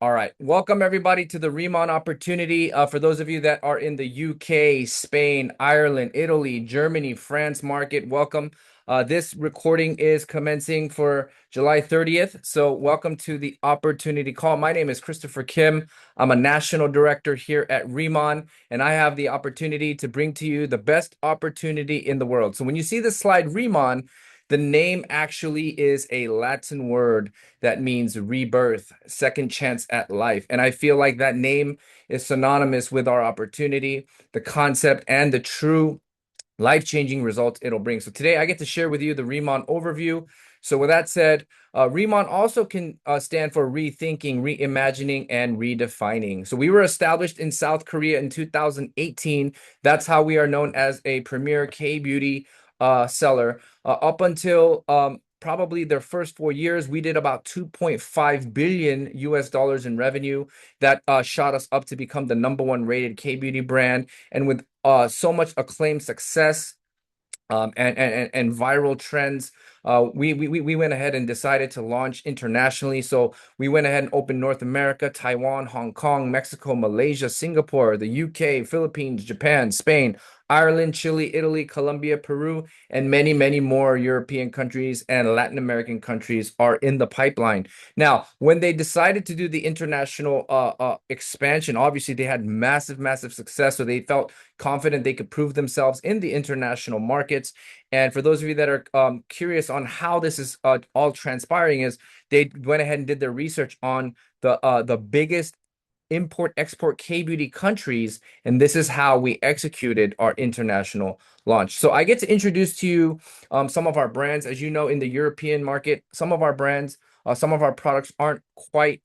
All right. Welcome everybody to the Riman opportunity. For those of you that are in the UK, Spain, Ireland, Italy, Germany, France market, welcome. This recording is commencing for July 30th. So welcome to the opportunity call. My name is Christopher Kim. I'm a national director here at Riman, and I have the opportunity to bring to you the best opportunity in the world. So when you see the slide Riman, the name actually is a Latin word that means rebirth, second chance at life. And I feel like that name is synonymous with our opportunity, the concept, and the true life-changing results it'll bring. So today I get to share with you the Riman overview. So with that said, Riman also can stand for rethinking, reimagining, and redefining. So we were established in South Korea in 2018. That's how we are known as a premier K-beauty seller. Up until probably their first 4 years, we did about 2.5 billion US dollars in revenue. That shot us up to become the #1 rated K-beauty brand. And with so much acclaimed success and viral trends, we went ahead and decided to launch internationally. So we went ahead and opened North America, Taiwan, Hong Kong, Mexico, Malaysia, Singapore, the UK, Philippines, Japan, Spain, Ireland, Chile, Italy, Colombia, Peru, and many, many more European countries and Latin American countries are in the pipeline. Now, when they decided to do the international expansion, obviously they had massive, massive success. So they felt confident they could prove themselves in the international markets. And for those of you that are curious on how this is all transpiring, is they went ahead and did their research on the biggest import export K-beauty countries, and this is how we executed our international launch. So I get to introduce to you some of our brands. As you know, in the European market, some of our brands, some of our products aren't quite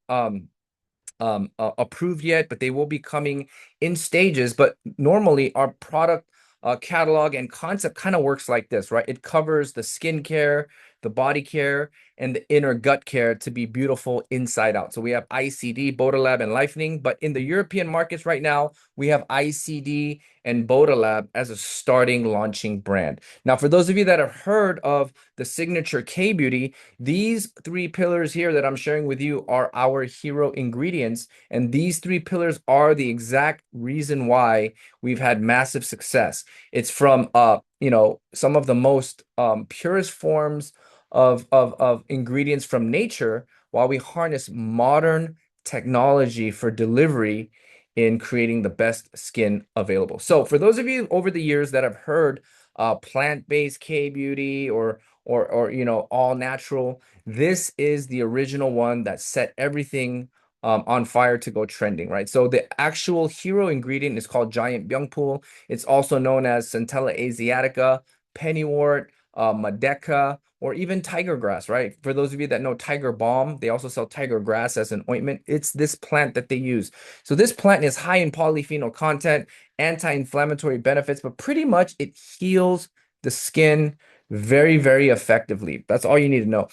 approved yet, but they will be coming in stages. But normally, our product catalog and concept kind of works like this, right? It covers the skincare, the body care, and the inner gut care to be beautiful inside out. So we have ICD, Bodalab, and Lifening. But in the European markets right now, we have ICD and Bodalab as a starting launching brand. Now, for those of you that have heard of the signature K Beauty, these three pillars here that I'm sharing with you are our hero ingredients. And these three pillars are the exact reason why we've had massive success. It's from some of the most purest forms of ingredients from nature, while we harness modern technology for delivery in creating the best skin available. So for those of you over the years that have heard plant-based K-beauty or all natural, this is the original one that set everything on fire to go trending, right? So the actual hero ingredient is called giant byungpul. It's also known as Centella asiatica, pennywort, madeca, or even tiger grass, right? For those of you that know tiger balm, they also sell tiger grass as an ointment. It's this plant that they use. So this plant is high in polyphenol content, anti-inflammatory benefits, but pretty much it heals the skin very, very effectively. That's all you need to know.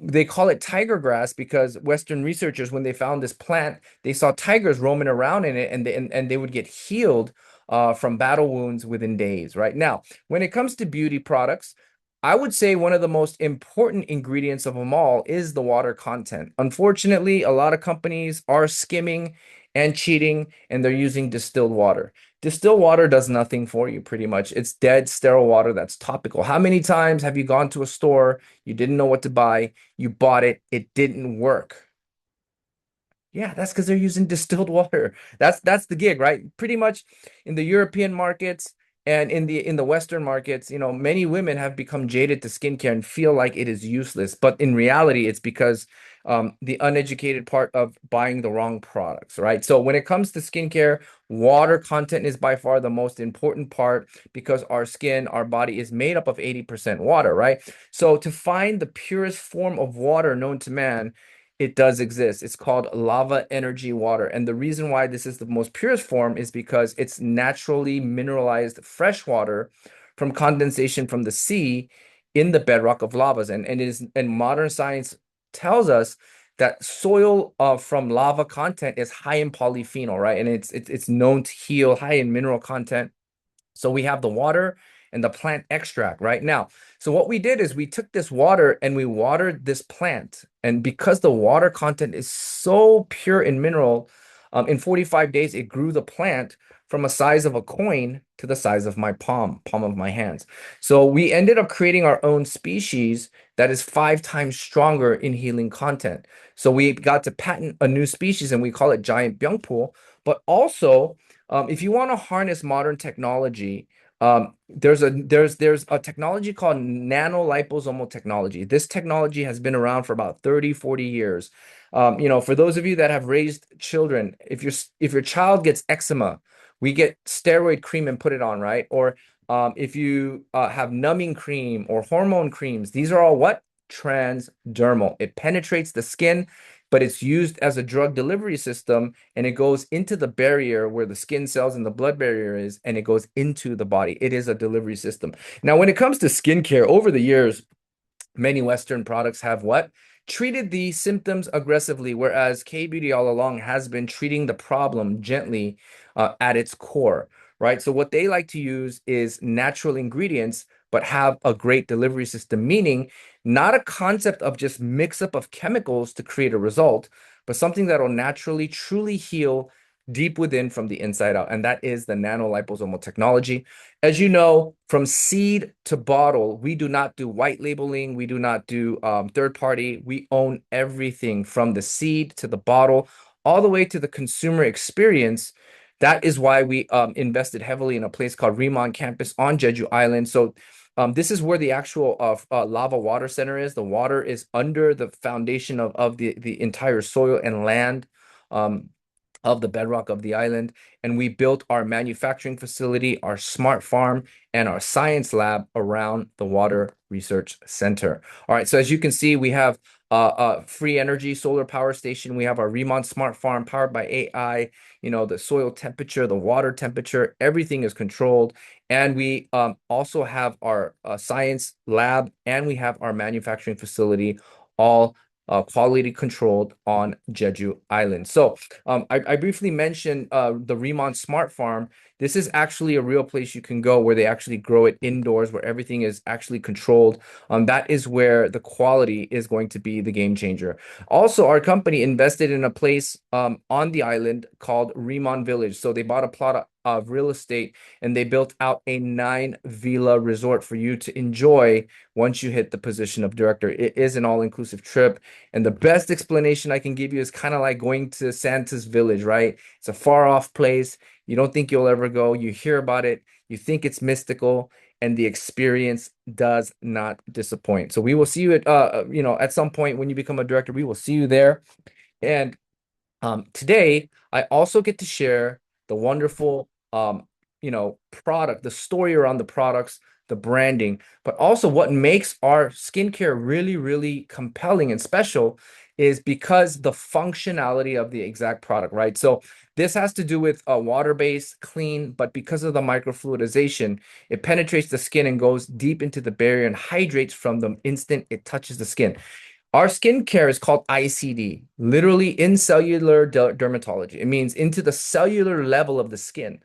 They call it tiger grass because Western researchers, when they found this plant, they saw tigers roaming around in it, and they would get healed from battle wounds within days, right? Now, when it comes to beauty products, I would say one of the most important ingredients of them all is the water content. Unfortunately, a lot of companies are skimming and cheating, and they're using distilled water. Distilled water does nothing for you, pretty much. It's dead, sterile water that's topical. How many times have you gone to a store, you didn't know what to buy, you bought it, it didn't work? Yeah, that's because they're using distilled water. That's the gig, right? Pretty much in the European markets and in the Western markets, many women have become jaded to skincare and feel like it is useless. But in reality, it's because the uneducated part of buying the wrong products, right? So when it comes to skincare, water content is by far the most important part because our skin, our body is made up of 80% water, right? So to find the purest form of water known to man, it does exist. It's called lava energy water. And the reason why this is the most purest form is because it's naturally mineralized fresh water from condensation from the sea in the bedrock of lavas. And modern science tells us that soil from lava content is high in polyphenol, right? And it's known to heal, high in mineral content. So we have the water, and the plant extract right now. So what we did is we took this water and we watered this plant. And because the water content is so pure in mineral, in 45 days, it grew the plant from a size of a coin to the size of my palm of my hands. So we ended up creating our own species that is 5 times stronger in healing content. So we got to patent a new species and we call it giant byungpool. But also, if you want to harness modern technology, there's a technology called nanoliposomal technology. This technology has been around for about 30, 40 years. For those of you that have raised children, if your child gets eczema, we get steroid cream and put it on, right? Or if you have numbing cream or hormone creams, these are all what? Transdermal. It penetrates the skin, but it's used as a drug delivery system and it goes into the barrier where the skin cells and the blood barrier is, and it goes into the body. It is a delivery system. Now, when it comes to skincare, over the years, many Western products have what? Treated the symptoms aggressively, whereas K-beauty all along has been treating the problem gently at its core, right? So what they like to use is natural ingredients, but have a great delivery system, meaning not a concept of just mix up of chemicals to create a result, but something that will naturally, truly heal deep within from the inside out. And that is the nanoliposomal technology. As you know, from seed to bottle, we do not do white labeling. We do not do third party. We own everything from the seed to the bottle, all the way to the consumer experience. That is why we invested heavily in a place called Riman campus on Jeju Island. So this is where the actual lava water center is. The water is under the foundation of the entire soil and land. Of the bedrock of the island. And we built our manufacturing facility, our smart farm, and our science lab around the Water Research Center. All right, so as you can see, we have a free energy solar power station. We have our Remont smart farm powered by AI. The soil temperature, the water temperature, everything is controlled. And we also have our science lab and we have our manufacturing facility all quality controlled on Jeju Island. So I briefly mentioned the Riman Smart Farm. This is actually a real place you can go where they actually grow it indoors, where everything is actually controlled. That is where the quality is going to be the game changer. Also, our company invested in a place on the island called Riman Village. So they bought a plot of real estate and they built out a 9 villa resort for you to enjoy once you hit the position of director. It is an all-inclusive trip. And the best explanation I can give you is kind of like going to Santa's village, right? It's a far off place. You don't think you'll ever go. You hear about it. You think it's mystical, and the experience does not disappoint. So we will see you at some point when you become a director. We will see you there. And today, I also get to share the wonderful, product, the story around the products, the branding, but also what makes our skincare really, really compelling and special is because the functionality of the exact product, right? So this has to do with a water-based, clean, but because of the microfluidization, it penetrates the skin and goes deep into the barrier and hydrates from the instant it touches the skin. Our skincare is called ICD, literally in cellular dermatology. It means into the cellular level of the skin.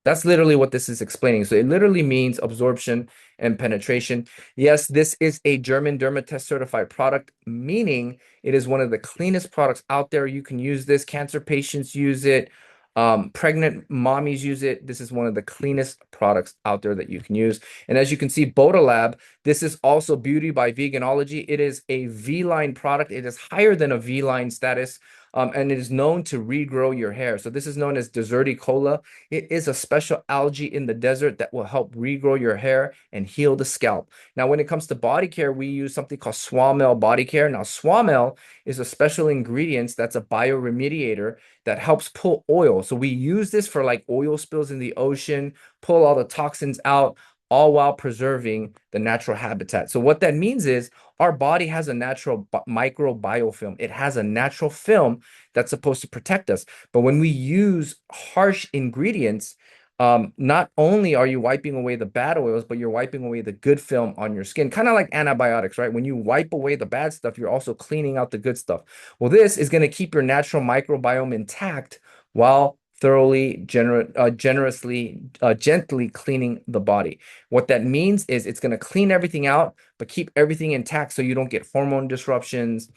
That's literally what this is explaining. So it literally means absorption and penetration. Yes, this is a German Dermatest certified product, meaning it is one of the cleanest products out there. You can use this. Cancer patients use it. Pregnant mommies use it. This is one of the cleanest products out there that you can use. And as you can see, Lab, this is also Beauty by Veganology. It is a V-line product. It is higher than a V-line status. And it is known to regrow your hair. So this is known as Deserticola. It is a special algae in the desert that will help regrow your hair and heal the scalp. Now, when it comes to body care, we use something called Swamel Body Care. Now, Swamel is a special ingredient that's a bioremediator that helps pull oil. So we use this for like oil spills in the ocean, pull all the toxins out, all while preserving the natural habitat. So what that means is our body has a natural microbiofilm. It has a natural film that's supposed to protect us. But when we use harsh ingredients, not only are you wiping away the bad oils, but you're wiping away the good film on your skin, kind of like antibiotics, right? When you wipe away the bad stuff, you're also cleaning out the good stuff. Well, this is going to keep your natural microbiome intact while thoroughly, generously, gently cleaning the body. What that means is it's going to clean everything out, but keep everything intact so you don't get hormone disruptions,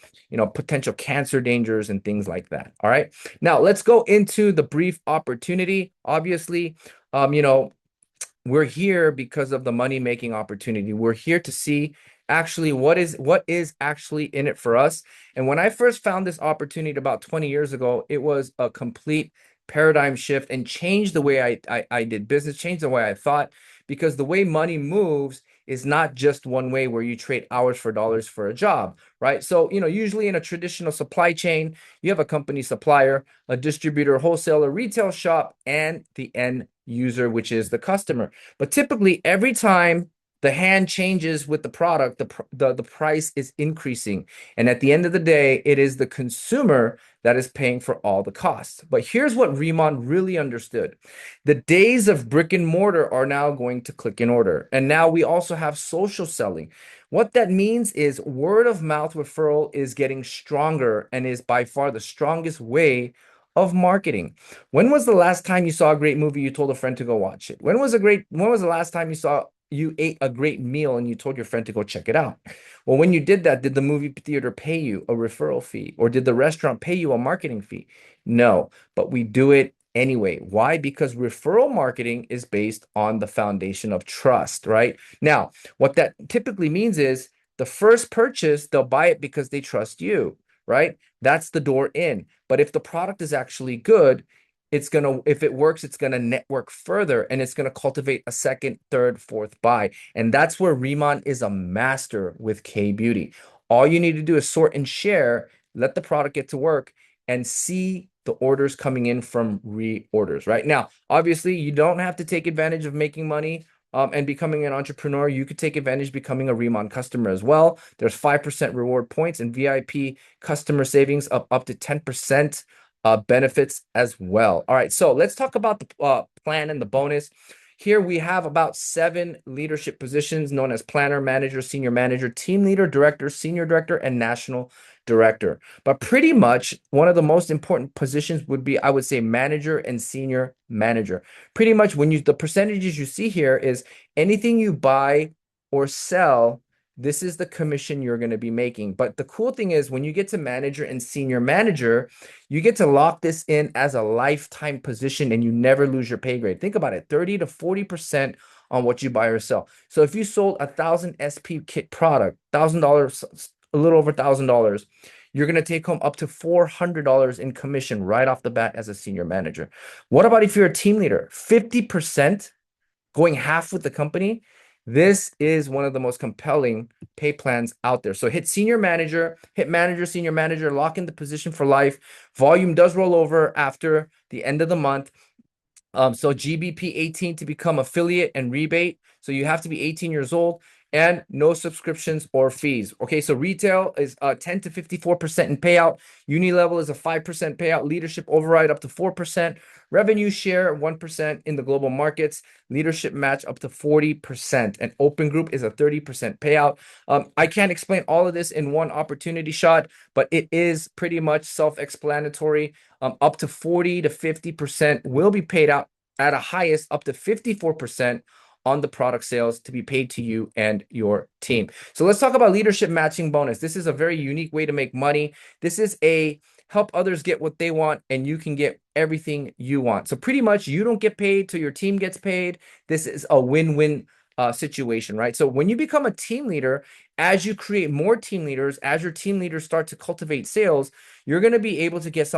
potential cancer dangers and things like that. All right. Now let's go into the brief opportunity. Obviously, um, you know, we're here because of the money making opportunity. We're here to see actually what is actually in it for us. And when I first found this opportunity about 20 years ago, it was a complete paradigm shift and changed the way I did business, changed the way I thought, because the way money moves is not just one way where you trade hours for dollars for a job, right? So, usually in a traditional supply chain, you have a company supplier, a distributor, wholesaler, retail shop, and the end user, which is the customer. But typically, every time the hand changes with the product, the price is increasing. And at the end of the day, it is the consumer that is paying for all the costs. But here's what Riemann really understood. The days of brick and mortar are now going to click in order. And now we also have social selling. What that means is word of mouth referral is getting stronger and is by far the strongest way of marketing. When was the last time you saw a great movie, you told a friend to go watch it? When was the last time you ate a great meal and you told your friend to go check it out? Well, when you did that, did the movie theater pay you a referral fee or did the restaurant pay you a marketing fee? No, but we do it anyway. Why? Because referral marketing is based on the foundation of trust, right? Now, what that typically means is the first purchase, they'll buy it because they trust you, right? That's the door in. But if the product is actually good, if it works, it's gonna network further and it's gonna cultivate a second, third, fourth buy. And that's where Riemann is a master with K Beauty. All you need to do is sort and share, let the product get to work, and see the orders coming in from reorders. Right now, obviously, you don't have to take advantage of making money and becoming an entrepreneur. You could take advantage of becoming a Riemann customer as well. There's 5% reward points and VIP customer savings of up to 10% benefits as well. All right, so let's talk about the plan and the bonus. Here we have about 7 leadership positions known as planner, manager, senior manager, team leader, director, senior director, and national director. But pretty much one of the most important positions would be, I would say, manager and senior manager. Pretty much the percentages you see here is anything you buy or sell, this is the commission you're going to be making. But the cool thing is when you get to manager and senior manager, you get to lock this in as a lifetime position and you never lose your pay grade. Think about it, 30 to 40% on what you buy or sell. So if you sold 1,000 SP kit product, $1,000, a little over $1,000, you're going to take home up to $400 in commission right off the bat as a senior manager. What about if you're a team leader? 50% going half with the company. This is one of the most compelling pay plans out there. So hit senior manager, hit manager, senior manager, lock in the position for life. Volume does roll over after the end of the month. So GBP 18 to become affiliate and rebate. So you have to be 18 years old and no subscriptions or fees. Okay, so retail is 10 to 54% in payout. Uni level is a 5% payout. Leadership override up to 4%. Revenue share 1% in the global markets. Leadership match up to 40%. And open group is a 30% payout. I can't explain all of this in one opportunity shot, but it is pretty much self-explanatory. Up to 40 to 50% will be paid out at a highest up to 54% on the product sales to be paid to you and your team. So let's talk about leadership matching bonus. This is a very unique way to make money. This is a help others get what they want and you can get everything you want. So pretty much you don't get paid till your team gets paid. This is a win-win situation, right? So when you become a team leader, as you create more team leaders, as your team leaders start to cultivate sales, you're going to be able to get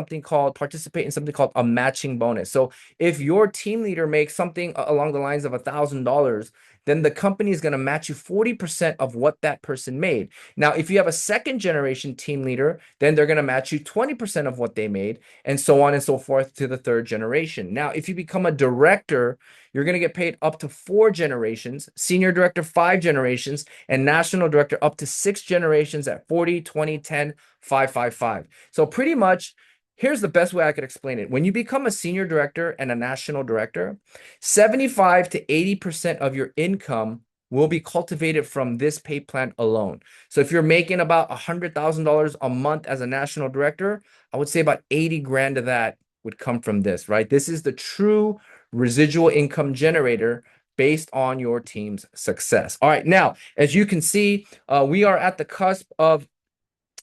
participate in something called a matching bonus. So if your team leader makes something along the lines of $1,000, then the company is going to match you 40% of what that person made. Now, if you have a second generation team leader, then they're going to match you 20% of what they made, and so on and so forth to the third generation. Now, if you become a director, you're going to get paid up to 4 generations, senior director 5 generations, and national director up to 6 generations at 40, 20, 10, 5, 5, 5. So pretty much, here's the best way I could explain it. When you become a senior director and a national director, 75 to 80% of your income will be cultivated from this pay plan alone. So if you're making about $100,000 a month as a national director, I would say about 80 grand of that would come from this, right? This is the true residual income generator based on your team's success. All right, now, as you can see, we are at the cusp of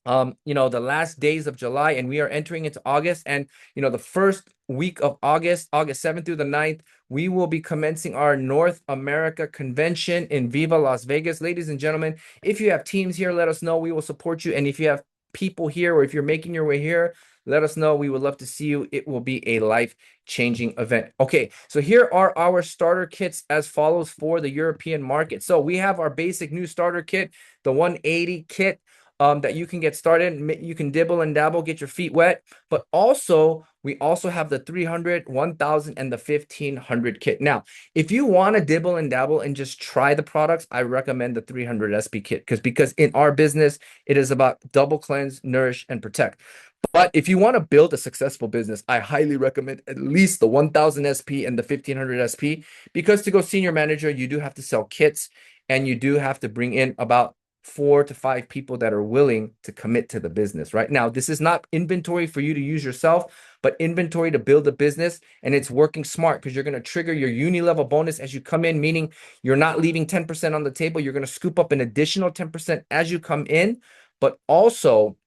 the last days of July, and we are entering into August. And, the first week of August, August 7th through the 9th, we will be commencing our North America convention in Viva Las Vegas. Ladies and gentlemen, if you have teams here, let us know. We will support you. And if you have people here, or if you're making your way here, let us know. We would love to see you. It will be a life-changing event. Okay, so here are our starter kits as follows for the European market. So we have our basic new starter kit, the 180 kit. That you can get started. You can dibble and dabble, get your feet wet. But also, we also have the 300, 1000, and the 1500 kit. Now, if you want to dibble and dabble and just try the products, I recommend the 300 SP kit because in our business, it is about double cleanse, nourish, and protect. But if you want to build a successful business, I highly recommend at least the 1000 SP and the 1500 SP, because to go senior manager, you do have to sell kits, and you do have to bring in about 4 to 5 people that are willing to commit to the business. Right now, this is not inventory for you to use yourself, but inventory to build a business. And it's working smart because you're going to trigger your uni level bonus as you come in, meaning you're not leaving 10% on the table. You're going to scoop up an additional 10% as you come in. But also,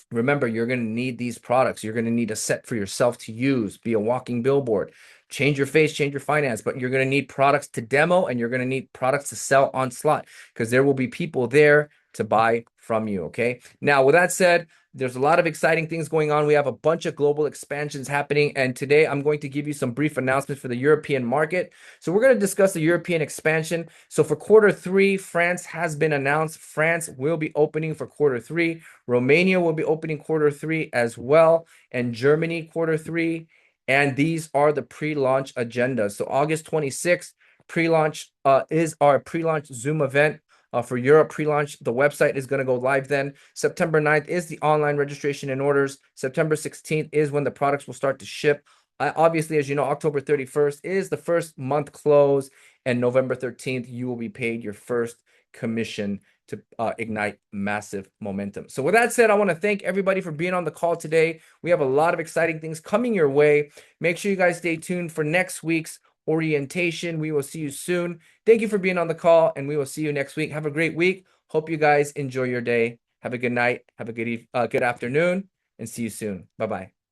remember, you're going to need these products. You're going to need a set for yourself to use, be a walking billboard, change your face, change your finance, but you're going to need products to demo, and you're going to need products to sell on slot, because there will be people there to buy from you. Okay. Now, with that said, there's a lot of exciting things going on. We have a bunch of global expansions happening. And today I'm going to give you some brief announcements for the European market. So we're going to discuss the European expansion. So for quarter 3, France has been announced. France will be opening for quarter 3. Romania will be opening quarter 3 as well, and Germany quarter 3. And these are the pre-launch agendas. So August 26th, pre-launch is our pre-launch Zoom event. For Europe pre-launch, the website is going to go live then. September 9th is the online registration and orders. September 16th is when the products will start to ship. Obviously, as you know, October 31st is the first month close, and November 13th, you will be paid your first commission to ignite massive momentum. So with that said, I want to thank everybody for being on the call today. We have a lot of exciting things coming your way. Make sure you guys stay tuned for next week's orientation. We will see you soon. Thank you for being on the call, and we will see you next week. Have a great week. Hope you guys enjoy your day. Have a good night. Have a good afternoon, and see you soon. Bye-bye.